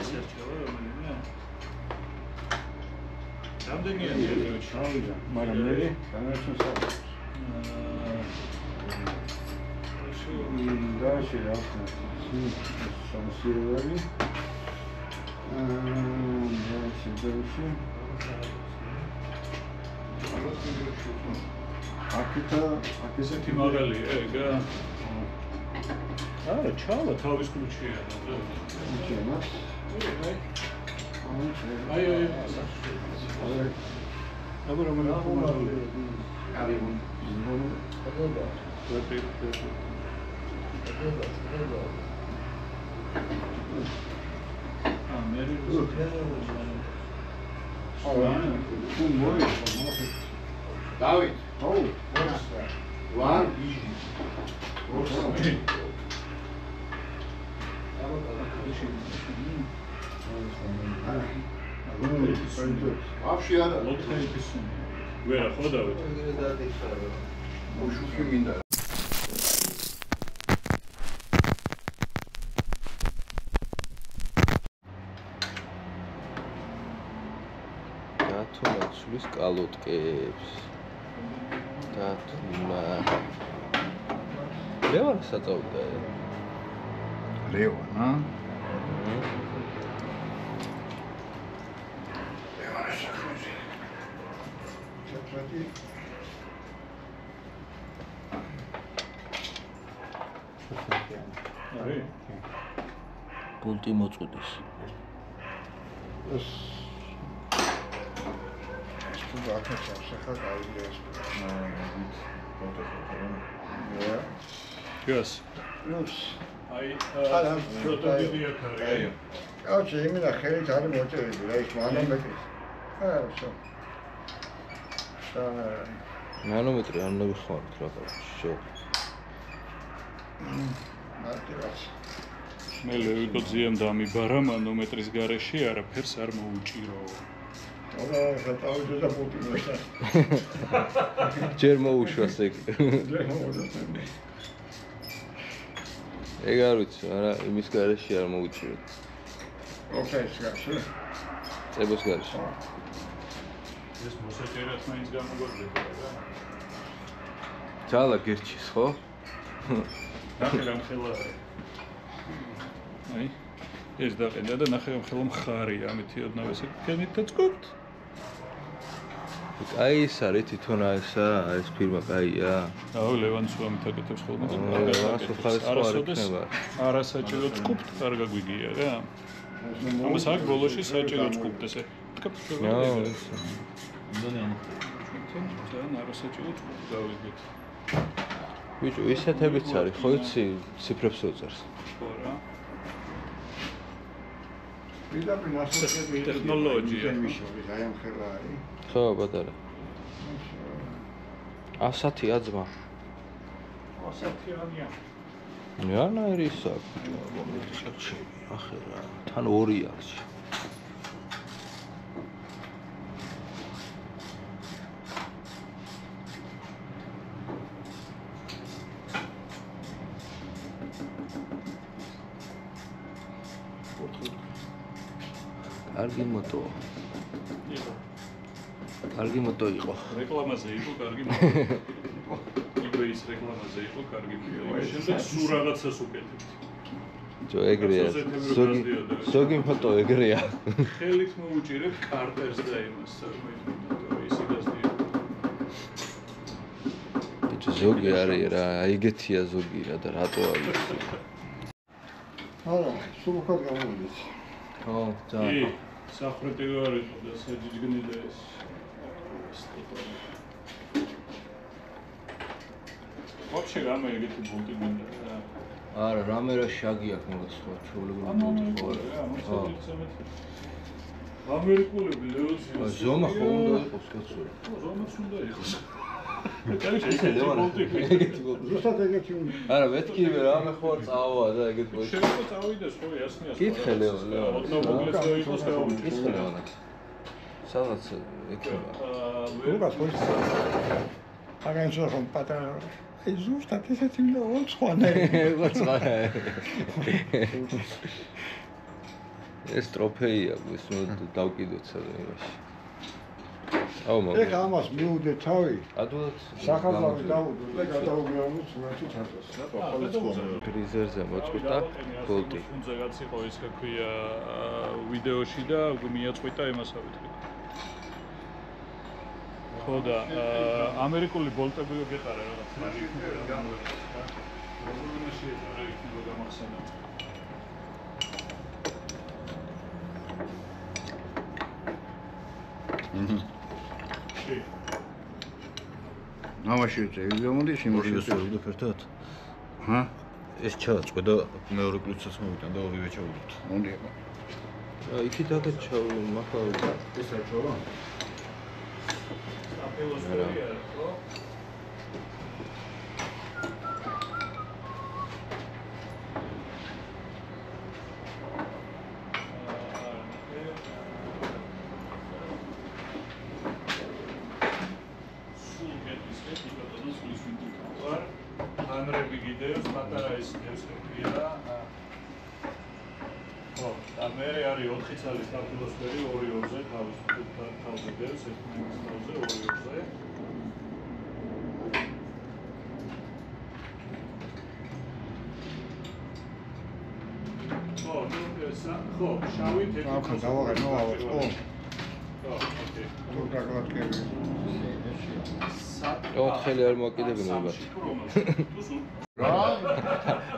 ისერჩევა რომელიმე? რამდენია პერიოდში? მაგრამ მე განაჩენს აქვს. Дальше ясно. Самосиловали. Дальше. Акисეთი მაგალია, ეგა. არა, ჩავა თავის ключია. აი. აბა რომ მოხმარებული. David. Oh. One. Вообще არა. ვერა ხო დავით? უშუქი მინდა. დათუნა ცulis კალოტკებს. დათუნა. ლევან საწავდა. ლევან, ა? აი. პულტი მოწუდეს. ეს ბაქეთს ახლა გავიგეს. გას. ნუს. აი, არა, ცოტა დიდი აქ არის. კაუჩი იმენა ხელით არის მოჭერილი რა ის მანომეტრის. აა, შო. მანომეტრი არ უნდა ვიხმაროთ რა შო. მარტივაც. მე ლევიკო ძიემ დამიბარა მანომეტრის გარეშე არაფერს არ მოუჭირო. აბა, ხატავი და პუტი მოშა. ჯერ მოუშვას ეგ. ეგ არ ვიცი, არა, იმის გარეშე არ მოუჭიროთ. ოკეი, შეგახსოვ. წებოს გარეშე. ეს მოსაჭერად მაინც გამოგვაძლევდა რა. ძალა გერჩის, ხო? ნახე რამ ხელა. აი, ეს დაყენდა და ნახე რამ ხელა მხარია, ამით ოდნავ ესე ქენით და წკობთ. აი ეს არის თვითონ ესა, ეს ფირმა კაია. აუ, ლევანს უამით აკეთებს ხოლმე და არასოდეს არასაჭირო წკობთ, არ გაგვიგია რა. ამას აქ ბოლოში საჭირო წკობთ ესე. ნო, ძალიან არასაჭირო წკობთ გავიგეთ. ბიჭო, ისეთებიც არის, ხო იცი, ციფრებს უწერს. ხო რა. პირდაპირ ასოციაციები ტექნოლოგია. აი ამ ხელა არის. ხო, პატარა. 100 აძმა. 100-იანია. რანაირი ისა, ბიჭო, მომეცაჩი. ახე რა, თან 2 აქვს. კარგი მოტო. იყო. კარგი მოტო იყო. რეკლამაზე იყო კარგი მოტო. eBay-ის რეკლამაზე იყო კარგი მოტო. შემდეგ სულ რაღაცას უკეთებთ. ჯო ეგრეა. ზოგი მოტო ეგრეა. ხელით მოუჭირებ კარტერს და იმას საერთოდ ისი გასდია. ბიჭო, ზოგი არის რა, ეგეთია ზოგი რა და რატო არის? არა, სულ უკეთ გამოვიდეთ. ხო, ძალიან. საფრთხე არ იყო და საჯიჯგნი და ეს. ვაფშე რამე ეგეთი ბულტი მინდა რა. არა, რამე რა შაგი აქვს მაგას ხო, ჩვეულებრივი ბულტი ხო არის. ხო. ამერიკულები ლეოს. ზომა ხო უნდა იყოს კაცო. ხო, ზომაც უნდა იყოს. ზუსტად ეგეთი უნდა. არა, მეთქივე რამე ხო წავა და ეგეთ მოიწყო. შეიძლება წავიდეს ხო იასნია. კითხე ლეო. ოდნავ მოგლეს დაიყოს და კითხე ლეო. სადაც ექნება. როგორ ხო ის? აგან შეხომ პატარა. აი ზუსტად ესეთი უნდა ოცხოანე. ოცხოანე. ეს ტროფეია, ეს დავკიდოთ სადმეში. აუ მოგ. ეხა ამას მიუდე თავი. ადვილად სახაზავი დაუდო და გადაუგროვო სურათით აწეს. ფრიზერზე მოწყვიტა ბოლტი. ფუნზე რაც იყო ის ქვია ვიდეოში და მიაწყვიტა იმასავით. ხო და ამერიკული ბოლტები გეხარა რაღაც როგორ შეიძლება იქნება გამახსენა. ამაში წევიდა მოდი შემოშევ ერთად. ჰა? ეს ჩააწყვე და მეორე პლუსსაც მოვიტან და ორივე ჩავუდოთ. მოდი. იქით აქეთ მახალ ეს აჭოლა? აპელოსფერია, ხო? ანრები გიდევს, პატარა ის დევს ხერხია. ხო, და მე არის 4 წლის აპელოსფერი 2-2-ზე თავზე დევს, ერთმანეთის თავზე 2-2-ზე. ხო, ნუ ეს ხო, შავით ერთი. ახლა დავაღებო ავიღო. ხო, ოკეი. თუ დაგლატკები. ოთხელი არ მოკიდებინება. რა?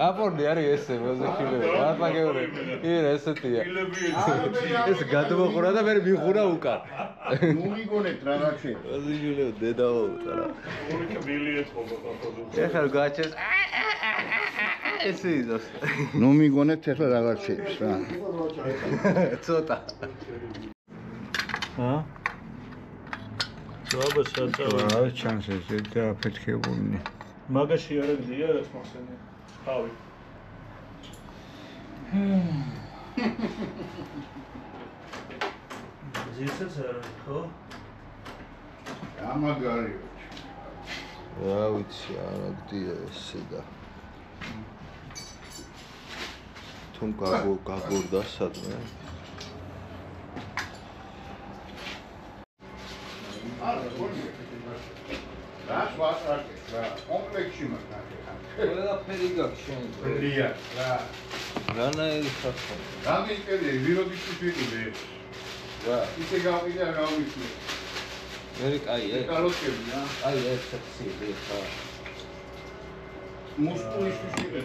აპორნი არის ესე, მოზექილები. აფაგეური. ირ ესეთია. ეს გადმოხურა და მე მიხურა უკან. ნუ მიგონეთ რაღაც შე. მოზექილები დედაოუტა რა. ორი კბილი ეთყობა პაპაზო. ეხლა გაჩეს. ესე იზოს. ნუ მიგონეთ ახლა რაღაც შეებს რა. ცოტა. ჰა? აბა საწავა. რა ჩანს ეს და აფეთქებული. მაგაში არ გზია რაც მოხსენე. ხავი. ზეცაც არ არის, ხო? ამაგარიო. რა ვიცი, არა გდია ესე და თუმ გაგორდა სადმე. არა, გონი. რას ვასაკე? რა, კომპლექსში მაგარ. ყველაფერი გაქვს შენ. რია, რა. რანაირი ხარხა. გამიწევდი ვიროდისთვის ვიყიდე. რა, ისე გავყიდე რა გავიქნე. მე კაი ეს. კაროთები რა. აი ეს სექსი ხა. მუსკულისთვის ვიყიდე.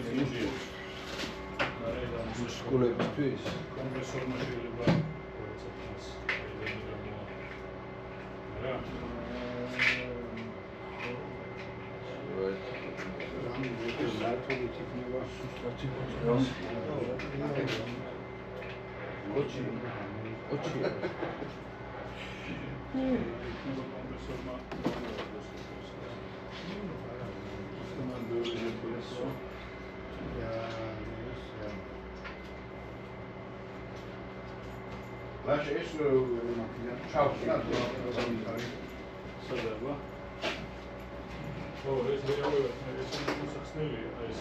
სკოლებისთვის. კომპრესორმა შეიძლება რა. ოჩი. ლაშე ეს ჩავს რა. სადაა? ო, ეს რეალურად ეს მოსახსნელია, აი ეს.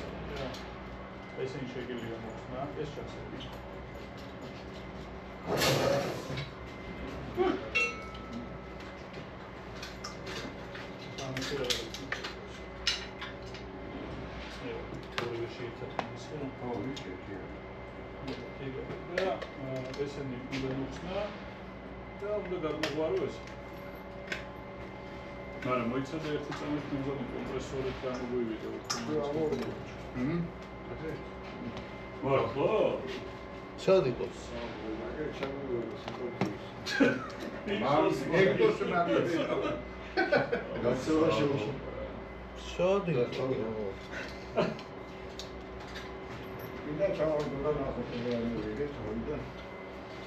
ეს ისინი შეგიძლია მოხსნა, ეს ჩასწრები. ესენი უნდა მოხსნა და უნდა გადმოგვარო ეს. მაგრამ მოიცადე ერთი წამით მოგზაურე კომპრესორით და მოგვივიდა უფრო. ხო? ჩადი ყავს. ექტოს ნაბიჯი. გასცევა შემოშ. ჩადი. მინდა ჩავარდო და ნახოთ რა მივიღეთ თორემ.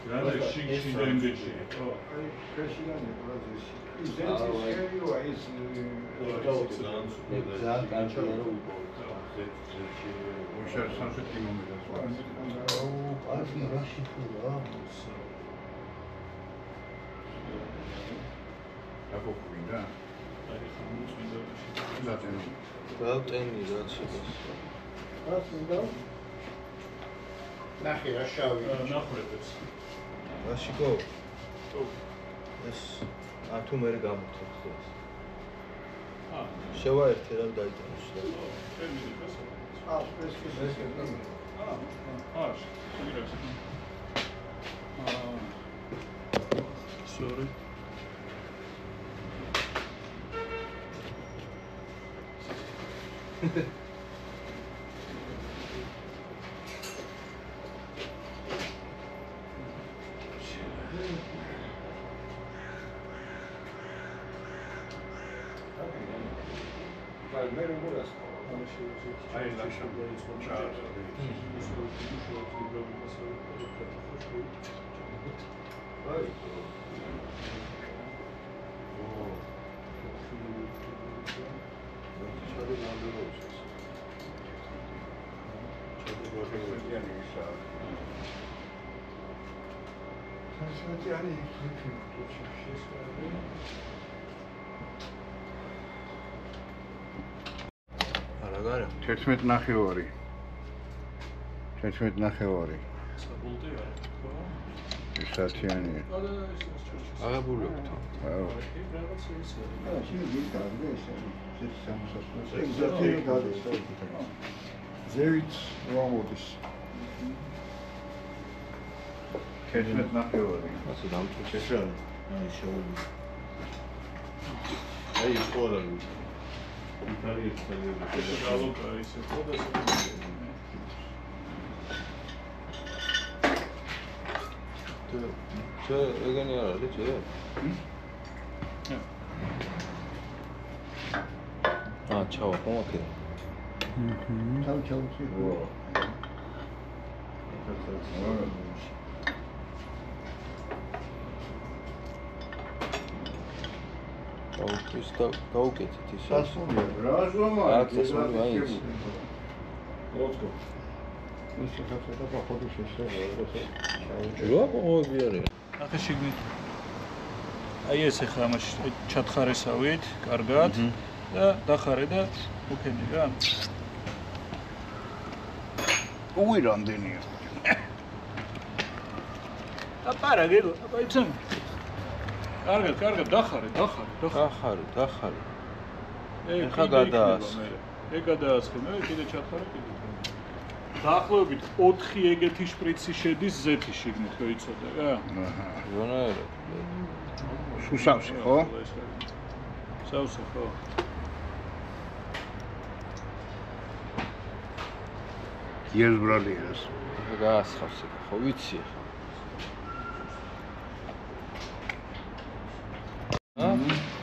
რა შიში დენდეში. ხო. აი ქეშიდან პროცესი. ის ზეცისერია ის ძალიან კარგია რომ უყო. უშარ სამშეთი მომედას. აი რაში თუ რა. აკო კვირა. აი ხმუწმინდა. დაწენო. დავტენი რა შეიძლება. რას მინდა? ნახე რა შავი. ნახრებს. რაშიკო? თუ ეს თუ მე გამოთქვი ეს. შევა ერთი რა დაიტანოს და. ჩემი დღესა. ეს შეგირებს. Sorry. არაგარა 11 ნახევარი. 11 ნახევარი. საბულტი არა. ეს საათიანია. აღაბულობთ. აუ. რაღაცა ისე. ზევით ვამოდის. 11 ნახევარი. ასე დამწუჩეს რა. აი შოული. აი ყველა იტალიის ეს გალოკა ისე ხოდა ჩე ეგენი არ არის ჩე? ჩავა ხომაკე. ჩავ. ის გაუკეთეთ ის. სასმულია რა ზომა? აქცესული მაინც. ლოცკო. ის ხაფსა და პახოვი შეშევა. რა ყოები არის? ახლა შეგნით. აი ეს ახლა ამაში ჩათხარესავით, კარგად და დახარე და უკენი რა. უი რამდენია? აპარა გეგო, აპა იცი. კარგად, დახარე. დახარე. ეხა გადაასხე. ეგ გადაასხე, მე კიდე ჩათხარე კიდე. დაახლოებით 4 ეგეთი შპრიცი შედის ზეთი შიგნით, ხო იცოდე რა? აჰა. ზონაერა. სუსავსი ხო? სავსე ხო? იეს ბრალიერას. გაასხავს ეგ ხო ვიცი ახლა.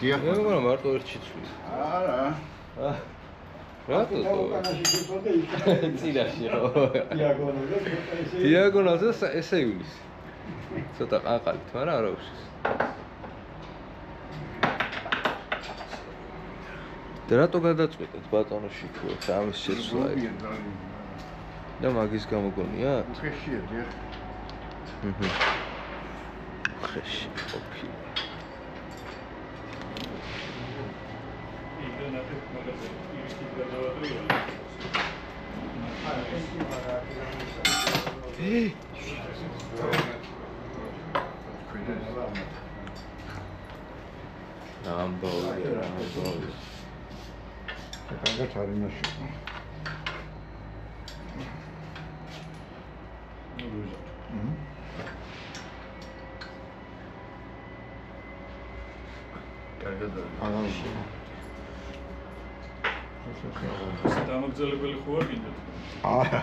დიახ. მე მგონა მარტო ერთი ცვი. არა. რატო? წინაში ხო? დიაგონალზე დიაგონალზე ესე იulis. ცოტა ყანყალით, მაგრამ არა უშვის. და რატო გადაწყვეტეთ ბატონო შიქრო ამის შეცვლა? და მაგის გამოგონია? უხეშია დიახ. ხეში ყოფილი. ამბავი. კარგად არის მასში. კარგად არის. დამაგზავნებელი ხო არ გინდა? არა.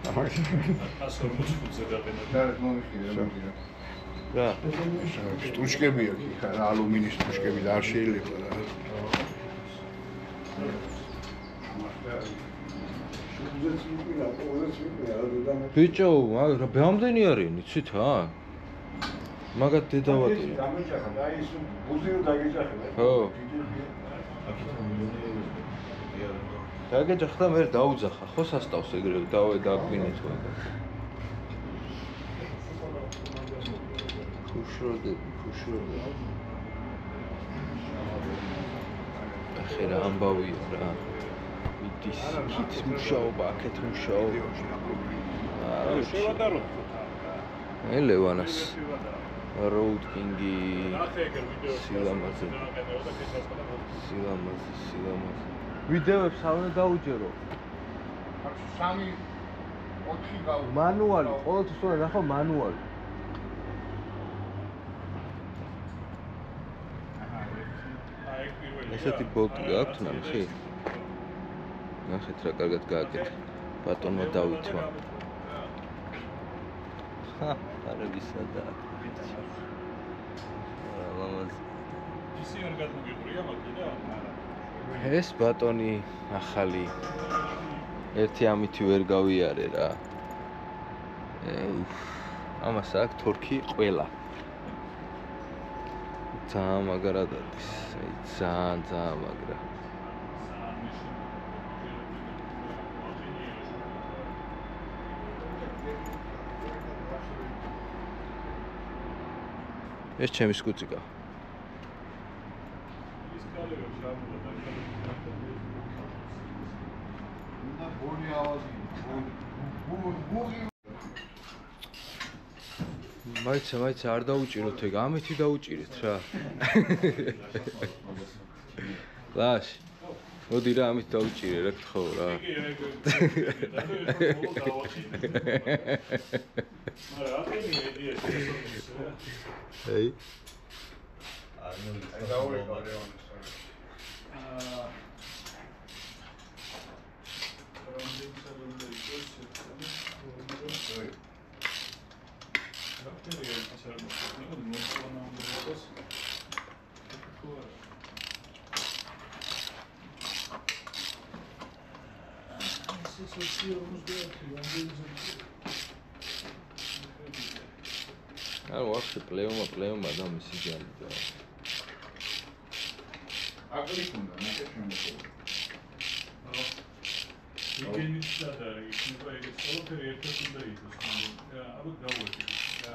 145-ზე გაყენე. და მომიხილე რა. რა? სტუჩკები აქვს ხა რა ალუმინის სტუჩკები და არ შეიძლება რა. ბიჭო, რა ბამდენი არის, იცით რა? მაგათ დედავატი. დამეჭახა და ის ბუზიო დაგეჭახა. ხო. დაგეჭახა და მე დაუძახა, ხო სასტავს ეგრევე დაგვინეთ ხო. ხუშროდები. ახლა ამბავია რა. მიდის იქით მუშაობა, აქეთ მუშაობა. შევატარო. ლევანას Road King-ი სილამაზე. ვიდეოებს არ უნდა დაუჯერო. აქ 3-4 გავა. მანუალი, ყოველთვის უნდა ნახო მანუალი. ესეთი ბოლტი გაქვთ ნახე? ნახეთ რა კარგად გააკეთა. ბატონმა დავითმა. არაბისა და მამაზი. ისი არ გადმოგიყვრია მაგიდა? ეს ბატონი ახალი ერთი ამითი ვერ გავიარე რა. ამას აქ თორქი ყველა. ძალიან მაგრად არის. ძალიან მაგრა. ეს ჩემი სკუციკა. მაიცა არ დაუჭიროთ ეგ, ამეთი დაუჭირეთ რა. ლაშ. მოდი რა ამით დაუჭირე რა გთხოვ რა. Hey. არ ვახშე პლეომა და მისი ჯალი და აკრით უნდა ნახე იგენიც და იქნება ეგეც ყველაფერი ერთად უნდა იყოს და აბა გავუერთდით და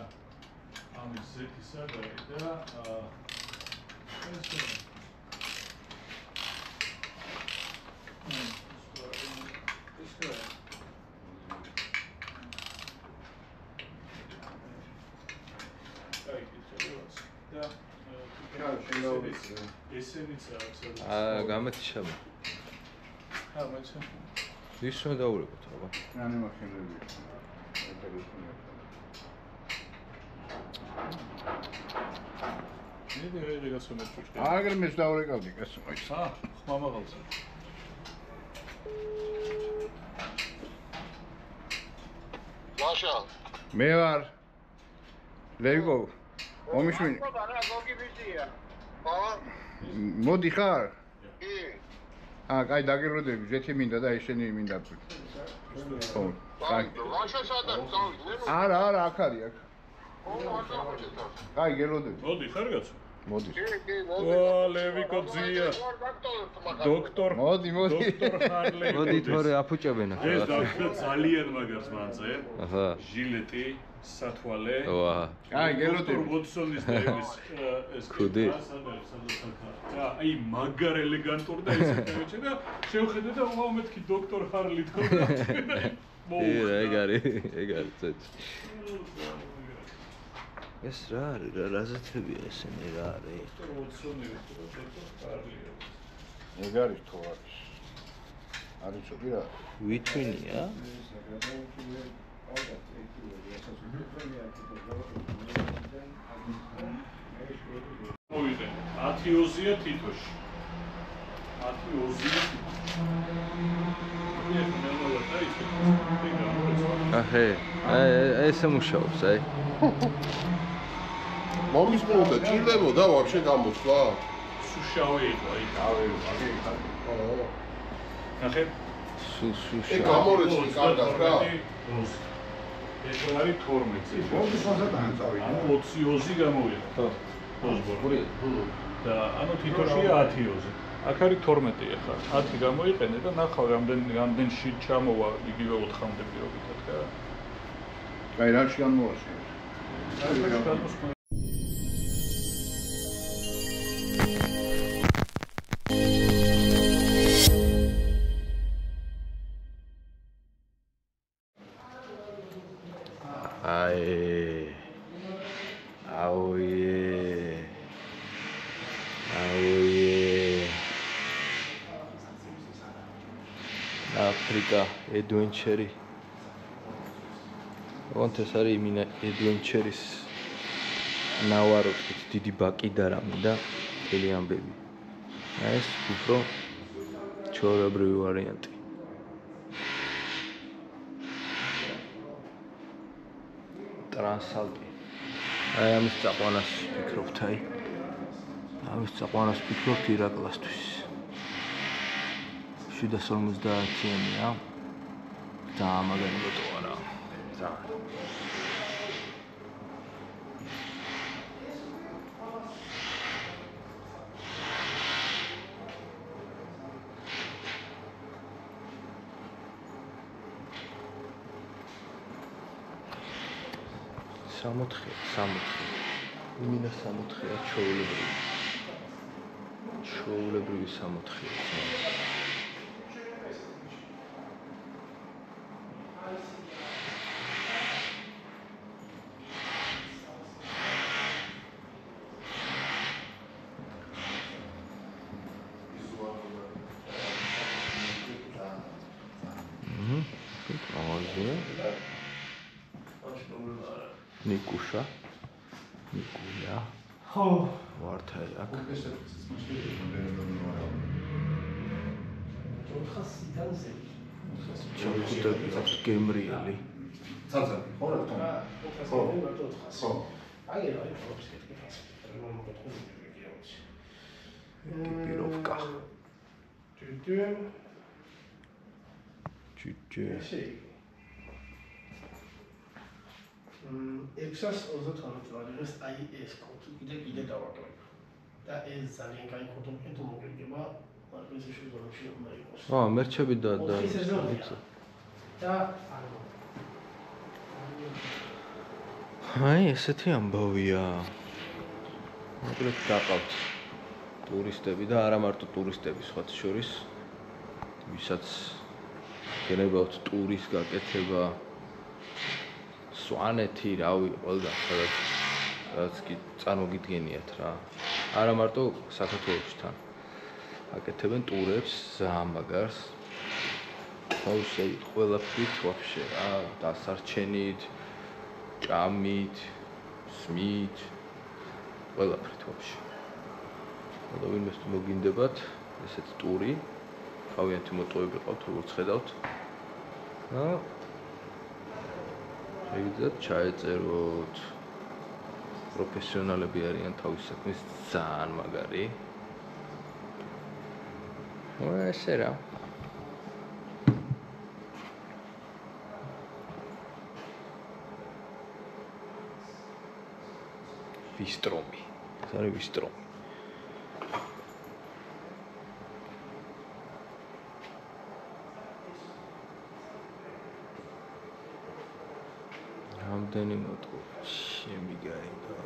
ამის ზეთისა და გამეთიშამა. ის რა დაურეკოთ აბა. რანი მახინები. მე გასვენებ ჭუჭკა. აგერ მეც დაურეკავდი კაცო ის. ხმამაღალზე. ვაშა. მე ვარ. ლევიკო. ომიშვენი. რა გოგი ბიჭია. მოდი ხარ? კი. კაი დაგელოდები, ჟეთი მინდა და ესენი მინდა. ხო. კაი. ვაშა სადაც წავიდე? არა, აქ არის აქ. კაი, გელოდები. მოდი ხარ კაცო? მოდი. კი, ვა, ლევიკო ძია. დოქტორ. მოდი. დოქტორ ჰარლე. მოდი თორე აფუჭებენ ახლა. ეს დოქტორ ძალიან მაგარს მანძე. აჰა. ჟილეტი, სათვალე. ვა. კაი, გელოდები. დოქტორ ვოტსონის და ეს ქუდი. და აი მაგარ ელეგანტურ და ესეთი ვეჭე და შევხედე და უაუ მეთქი დოქტორ ჰარლი თქო. ეგ არის წეც. ეს რა არის რა რაზეთებია ესენი რა არის? დოქტორ ვოტსონი დოქტორ ჰარლია. ეგ არის თუ არის. არის ცოტი რა. ვიტვინია? მოვიდე 10-20-ია თითოში 10-20-ია აჰე ესე მუშაობს აი მომისმოდა ჭირდებოდა ვაფშე გამოსვლა? სუშავი იყო აი ნახე ეგ გამორეცი კარგად რა. ეს არის 12-ი. მომისმოდა დაანწავიდა. 20-20 გამოვიდა. ხო. და ანუ თითოშია 10-20. აქ არის 12 ახლა. 10 გამოიყენე და ნახავ რამდენში ჩამოვა იგივე 4-მდე პირობითად რა. კაი, რაში გამოვაშე? აი აუე აფრიკა adventure ოღონდ ეს არის იმინა adventure-ის ნავაროტკით დიდი ბაკი და რამე და მთელი ამბები ეს უფრო ჩვეულებრივი ვარიანტი ტრანსალპი აი ამის წაყვანას ვფიქრობთ ამის წაყვანას ვფიქრობთ ირაკლასთვის 750-იანია ძალიან მაგარი ლოტო არა ძალიან სამოთხეა იმინა სამოთხეა ჩვეულებრივი სამოთხეა ნიკუშა ნიკულა ხო ვართა აქ ჩოხუტები აქვს გემრიელი ცალ-ცალ ხო რა თქმა ხო აი ფოტოს კეთებს რომ მოგეთხოვს ეკიპიროვკა ჩიჩე 630 ლარი აი ეს კოდი კიდე დავაკლებებ და ეს ძალიან კაი კოდია თუ მოგიგება მარკის შეძლებში უნდა იყოს მერჩები და და აი ესეთი ამბავია მოკლედ გაყავთ ტურისტები და არა მარტო ტურისტები სხვათა შორის ვისაც გენებავთ ტურის გაკეთება სვანეთი რავი ყველგან სადაც კი წარმოგიდგენიათ რა არა მარტო საქართველოში თან აკეთებენ ტურებს ძალიან მაგარს თავზე ყველაფრით ვაფშე რა დასარჩენით ჭამით სმით ყველაფრით ვაფშე და ვინმეს თუ მოგინდებათ ესეთი ტური თავიანთი მოტოები ყავთ როგორც ხედავთ და ეგეც ჩაეწეროთ პროფესიონალები არიან თავის საქმის ძალიან მაგარი ესე რა ვისტრომი ეს არის ვისტრომი რამდენი მოტყუა შემიგაინდა